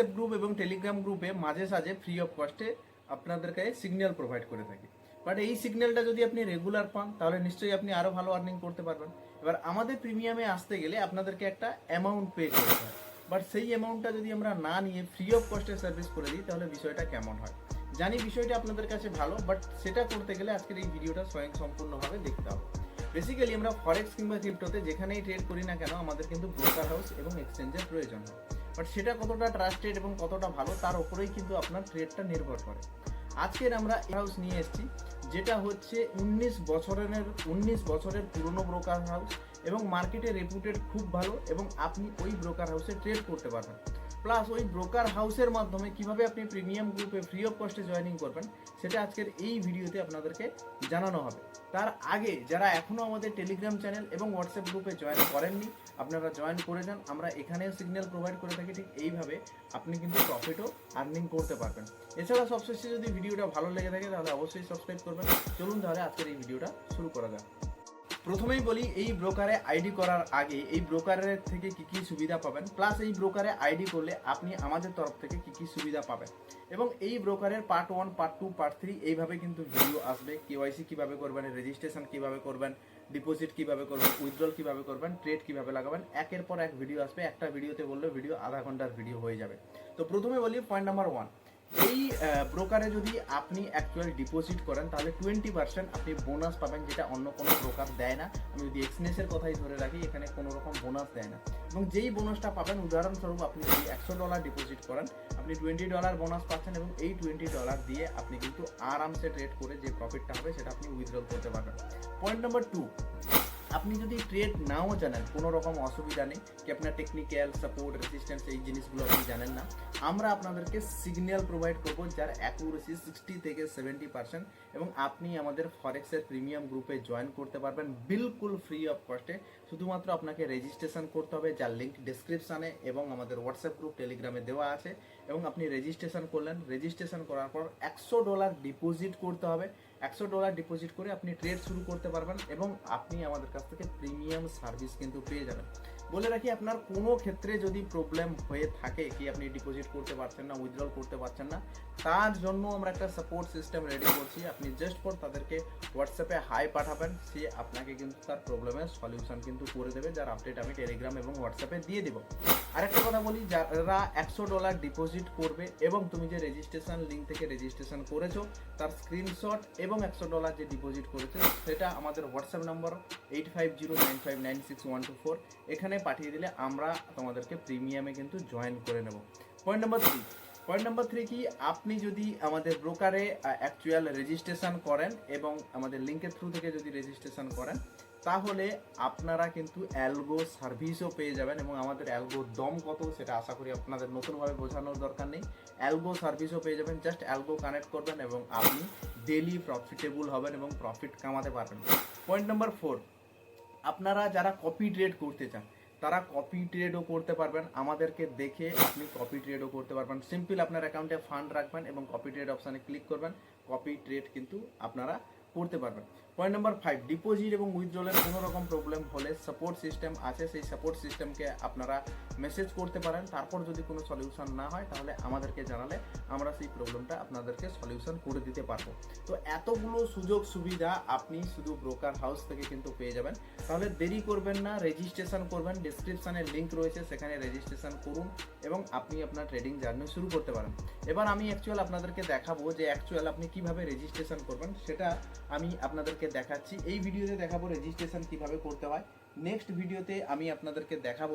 WhatsApp group এবং Telegram গ্রুপে মাঝে সাঝে ফ্রি অফ কস্টে আপনাদেরকে সিগন্যাল প্রোভাইড করে থাকি। বাট এই সিগন্যালটা যদি আপনি রেগুলার পান তাহলে নিশ্চয়ই আপনি আরও ভালো আর্নিং করতে পারবেন। এবার আমাদের প্রিমিয়ামে আসতে গেলে আপনাদেরকে একটা অ্যামাউন্ট পে করতে হয়, বাট সেই অ্যামাউন্টটা যদি আমরা না নিয়ে ফ্রি অফ কস্টে সার্ভিস করে দিই তাহলে বিষয়টা কেমন হয়। জানি বিষয়টা আপনাদের কাছে ভালো, বাট সেটা করতে গেলে আজকের এই ভিডিওটা স্বয়ং সম্পূর্ণভাবে দেখতে হবে। বেসিক্যালি আমরা ফরেক্স কিংবা ক্রিপ্টোতে যেখানেই ট্রেড করি না কেন আমাদের কিন্তু ব্রোকার হাউস এবং এক্সচেঞ্জের প্রয়োজন হয়। বাট সেটা কতটা ট্রাস্টেড এবং কতটা ভালো তার উপরেই কিন্তু আপনার ট্রেডটা নির্ভর করে। আজকের আমরা এই হাউস নিয়ে এসেছি যেটা হচ্ছে 19 বছরের পুরনো ব্রোকার হাউস এবং মার্কেটে রেপুটেড খুব ভালো, এবং আপনি ওই ব্রোকার হাউসে ট্রেড করতে পারবেন। প্লাস ওই ব্রোকার হাউসের মাধ্যমে কিভাবে আপনি প্রিমিয়াম গ্রুপে ফ্রি অফ কস্টে জয়েনিং করবেন সেটা আজকের এই ভিডিওতে আপনাদেরকে জানানো হবে। তার আগে যারা এখনও আমাদের টেলিগ্রাম চ্যানেল এবং হোয়াটসঅ্যাপ গ্রুপে জয়েন করেননি আপনারা জয়েন করে যান। আমরা এখানেও সিগন্যাল প্রোভাইড করে থাকি, ঠিক এইভাবে আপনি কিন্তু প্রফিটও আর্নিং করতে পারবেন। এছাড়া সবশেষে যদি ভিডিওটা ভালো লেগে থাকে তাহলে অবশ্যই সাবস্ক্রাইব করবেন। চলুন তাহলে আজকের এই ভিডিওটা শুরু করা যাক। প্রথমেই বলি, এই ব্রোকারে আইডি করার আগে এই ব্রোকারের থেকে কি কি সুবিধা পাবেন, প্লাস এই ব্রোকারে আইডি করলে আপনি আমাদের তরফ থেকে কি কি সুবিধা পাবেন, এবং এই ব্রোকারের পার্ট 1, পার্ট 2, পার্ট 3 এইভাবে কিন্তু ভিডিও আসবে। কেওয়াইসি কিভাবে করবেন, রেজিস্ট্রেশন কিভাবে করবেন, ডিপোজিট কিভাবে করবেন, উইথড্রল কিভাবে করবেন, ট্রেড কিভাবে লাগাবেন, একের পর এক ভিডিও আসবে। একটা ভিডিওতে বললে ভিডিও আধা ঘন্টার ভিডিও হয়ে যাবে। তো প্রথমে বলি পয়েন্ট নাম্বার 1, এই ব্রোকারে যদি আপনি অ্যাকচুয়াল ডিপোজিট করেন তাহলে 20% আপনি বোনাস পাবেন, যেটা অন্য কোনো ব্রোকার দেয় না। আমি যদি এক্সনেসের কথাই ধরে রাখি, এখানে কোনো রকম বোনাস দেয় না। এবং যেই বোনাসটা পাবেন, উদাহরণস্বরূপ আপনি যদি $100 ডিপোজিট করেন আপনি $20 বোনাস পাচ্ছেন, এবং এই $20 দিয়ে আপনি কিন্তু আরামসে ট্রেড করে যে প্রফিটটা হবে সেটা আপনি উইথড্রল করতে পারবেন। পয়েন্ট নাম্বার 2, আপনি যদি ট্রেড নাও জানেন কোনো রকম অসুবিধা নেই, কি আপনার টেকনিক্যাল সাপোর্ট, রেজিস্ট্যান্স এই জিনিসগুলো আপনি জানেন না, আমরা আপনাদেরকে সিগন্যাল প্রোভাইড করবো যার অ্যাকুরেসি 60 থেকে 70%, এবং আপনি আমাদের ফরেক্সের প্রিমিয়াম গ্রুপে জয়েন করতে পারবেন বিলকুল ফ্রি অফ কস্টে। শুধুমাত্র আপনাকে রেজিস্ট্রেশন করতে হবে, যার লিঙ্ক ডিসক্রিপশানে এবং আমাদের হোয়াটসঅ্যাপ গ্রুপ টেলিগ্রামে দেওয়া আছে। এবং আপনি রেজিস্ট্রেশন করলেন, রেজিস্ট্রেশন করার পর $100 ডিপোজিট করতে হবে। $100 ডিপোজিট করে আপনি ট্রেড শুরু করতে পারবেন, এবং আপনি আমাদের কাছ থেকে প্রিমিয়াম সার্ভিস কিন্তু পেয়ে যাবেন। বলে রাখি, আপনার কোনো ক্ষেত্রে যদি প্রবলেম হয়ে থাকে, কি আপনি ডিপোজিট করতে পারছেন না, উইথড্রল করতে পারছেন না, তার জন্য আমরা একটা সাপোর্ট সিস্টেম রেডি করছি। আপনি জাস্ট ফর তাদেরকে হোয়াটসঅ্যাপে হাই পাঠাবেন, সে আপনাকে কিন্তু তার প্রবলেমের সলিউশন কিন্তু করে দেবে, যার আপডেট আমি টেলিগ্রাম এবং হোয়াটসঅ্যাপে দিয়ে দেবো। আরেকটা কথা বলি, যারা $100 ডিপোজিট করবে এবং তুমি যে রেজিস্ট্রেশন লিঙ্ক থেকে রেজিস্ট্রেশন করেছো তার স্ক্রিনশট এবং $100 যে ডিপোজিট করেছো সেটা আমাদের হোয়াটসঅ্যাপ নম্বর 8509596124 এখানে পাঠিয়ে দিলে আমরা তোমাদেরকে প্রিমিয়ামে কিন্তু জয়েন করে নেব। পয়েন্ট নাম্বার 3 কি, আপনি যদি আমাদের ব্রোকারে অ্যাকচুয়াল রেজিস্ট্রেশন করেন এবং আমাদের লিঙ্কের থ্রু থেকে যদি রেজিস্ট্রেশন করেন তাহলে আপনারা কিন্তু অ্যালগো সার্ভিসও পেয়ে যাবেন, এবং আমাদের অ্যালগো দম কত সেটা আশা করি আপনাদের নতুনভাবে বোঝানোর দরকার নেই। অ্যালগো সার্ভিসও পেয়ে যাবেন, জাস্ট অ্যালগো কানেক্ট করবেন এবং আপনি ডেলি প্রফিটেবল হবেন এবং প্রফিট কামাতে পারবেন। পয়েন্ট নাম্বার 4, আপনারা যারা কপি ট্রেড করতে চান তারা কপি ট্রেডও করতে পারবেন। আমাদেরকে দেখে আপনি কপি ট্রেডও করতে পারবেন। সিম্পল আপনার অ্যাকাউন্টে ফান্ড রাখবেন এবং কপি ট্রেড অপশানে ক্লিক করবেন, কপি ট্রেড কিন্তু আপনারা করতে পারবেন। পয়েন্ট নাম্বার 5, ডিপোজিট এবং উইথড্রলের কোনো রকম প্রবলেম হলে সাপোর্ট সিস্টেম আছে, সেই সাপোর্ট সিস্টেমকে আপনারা মেসেজ করতে পারেন। তারপর যদি কোনো সলিউশন না হয় তাহলে আমাদেরকে জানালে আমরা সেই প্রবলেমটা আপনাদেরকে সলিউশন করে দিতে পারবো। তো এতগুলো সুযোগ সুবিধা আপনি শুধু ব্রোকার হাউস থেকে কিন্তু পেয়ে যাবেন। তাহলে দেরি করবেন না, রেজিস্ট্রেশন করবেন, ডিসক্রিপশানে লিঙ্ক রয়েছে সেখানে রেজিস্ট্রেশন করুন এবং আপনি আপনার ট্রেডিং জার্নি শুরু করতে পারেন। এবার আমি আপনাদেরকে দেখাবো যে আপনি কিভাবে রেজিস্ট্রেশন করবেন, সেটা আমি আপনাদেরকে দেখাচ্ছি। এই ভিডিওতে দেখাবো রেজিস্ট্রেশন কিভাবে করতে হয়। নেক্সট ভিডিওতে আমি আপনাদেরকে দেখাবো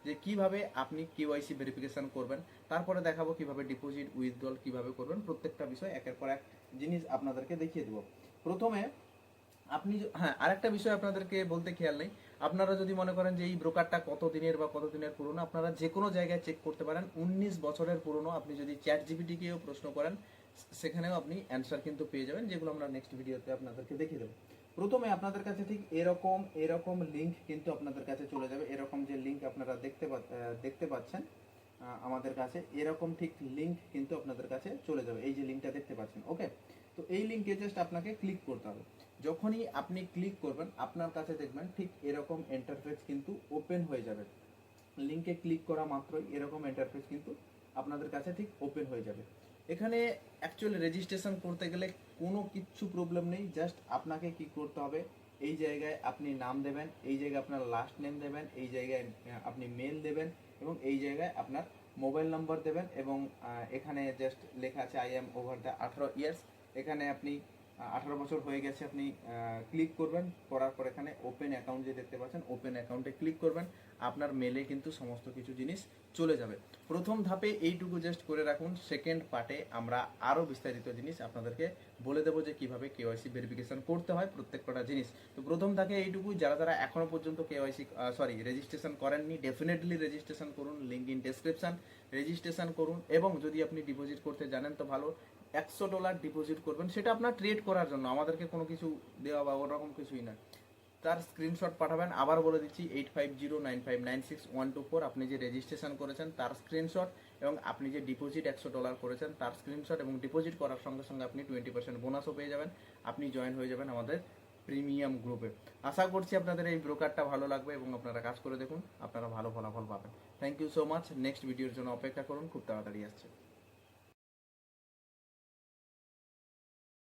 যে কিভাবে আপনি কেওয়াইসি ভেরিফিকেশন করবেন। তারপরে দেখাবো কিভাবে ডিপোজিট উইথড্রল কিভাবে করবেন। প্রত্যেকটা বিষয় একের পর এক জিনিস আপনাদেরকে দেখিয়ে দেবো। প্রথমে আপনি আরেকটা বিষয় আপনাদেরকে বলতে খেয়াল নেই, আপনারা যদি মনে করেন যে এই ব্রোকারটা কত দিনের পুরনো, আপনারা যে কোনো জায়গায় চেক করতে পারেন। 19 বছরের পুরনো। আপনি যদি চ্যাট জিপিটিকেও প্রশ্ন করেন সেখানেও আপনি অ্যান্সার কিন্তু পেয়ে যাবেন, যেগুলো আমরা নেক্সট ভিডিওতে আপনাদেরকে দেখিয়ে দেবো। প্রথমে আপনাদের কাছে ঠিক এরকম লিঙ্ক কিন্তু আপনাদের কাছে চলে যাবে। এরকম যে লিঙ্ক আপনারা দেখতে পাচ্ছেন আমাদের কাছে, এরকম ঠিক লিঙ্ক কিন্তু আপনাদের কাছে চলে যাবে। এই যে লিঙ্কটা দেখতে পাচ্ছেন, ওকে। তো এই লিঙ্কে জাস্ট আপনাকে ক্লিক করতে হবে। যখনই আপনি ক্লিক করবেন আপনার কাছে দেখবেন ঠিক এরকম ইন্টারফেস কিন্তু ওপেন হয়ে যাবে। লিঙ্কে ক্লিক করা মাত্রই এরকম ইন্টারফেস কিন্তু আপনাদের কাছে ঠিক ওপেন হয়ে যাবে। এখানে অ্যাকচুয়ালি রেজিস্ট্রেশন করতে গেলে কোনো কিচ্ছু প্রবলেম নেই, জাস্ট আপনাকে কি করতে হবে, এই জায়গায় আপনি নাম দেবেন, এই জায়গায় আপনার লাস্ট নেম দেবেন, এই জায়গায় আপনি মেল দেবেন এবং এই জায়গায় আপনার মোবাইল নাম্বার দেবেন এবং এখানে জাস্ট লেখা আছে I am over the 18 years. এখানে আপনি 18 বছর হয়ে গেছে আপনি ক্লিক করবেন, করার পর এখানে ওপেন অ্যাকাউন্ট যে দেখতে পাচ্ছেন ওপেন অ্যাকাউন্টে ক্লিক করবেন। আপনার মেলে কিন্তু সমস্ত কিছু জিনিস চলে যাবে। প্রথম ধাপে এইটুকু জাস্ট করে রাখুন, সেকেন্ড পার্টে আমরা আরও বিস্তারিত জিনিস আপনাদেরকে বলে দেবো যে কীভাবে কেওয়াইসি ভেরিফিকেশন করতে হয় প্রত্যেকটা জিনিস। তো প্রথম থাকে এইটুকু, যারা যারা এখনও পর্যন্ত কেওয়াইসি রেজিস্ট্রেশন করেননি ডেফিনেটলি রেজিস্ট্রেশন করুন, লিঙ্ক ইন ডেসক্রিপশন, রেজিস্ট্রেশন করুন। এবং যদি আপনি ডিপোজিট করতে জানেন তো ভালো, $100 ডিপোজিট করবেন, সেটা আপনার ট্রেড করার জন্য, আমাদেরকে কোনো কিছু দেওয়া বা ওরকম কিছুই না। তার স্ক্রিনশট পাঠাবেন, আবার বলে দিচ্ছি 8509596124, আপনি যে রেজিস্ট্রেশন করেছেন তার স্ক্রিনশট এবং আপনি যে ডিপোজিট $100 করেছেন তার স্ক্রিনশট, এবং ডিপোজিট করার সঙ্গে সঙ্গে আপনি 20% বোনাসও পেয়ে যাবেন। আপনি জয়েন হয়ে যাবেন আমাদের প্রিমিয়াম গ্রুপে। আশা করছি আপনাদের এই ব্রোকারটা ভালো লাগবে এবং আপনারা কাজ করে দেখুন, আপনারা ভালো ফলাফল পাবেন। Thank you so much. Next ভিডিওর জন্য অপেক্ষা করুন, খুব তাড়াতাড়ি আসছে।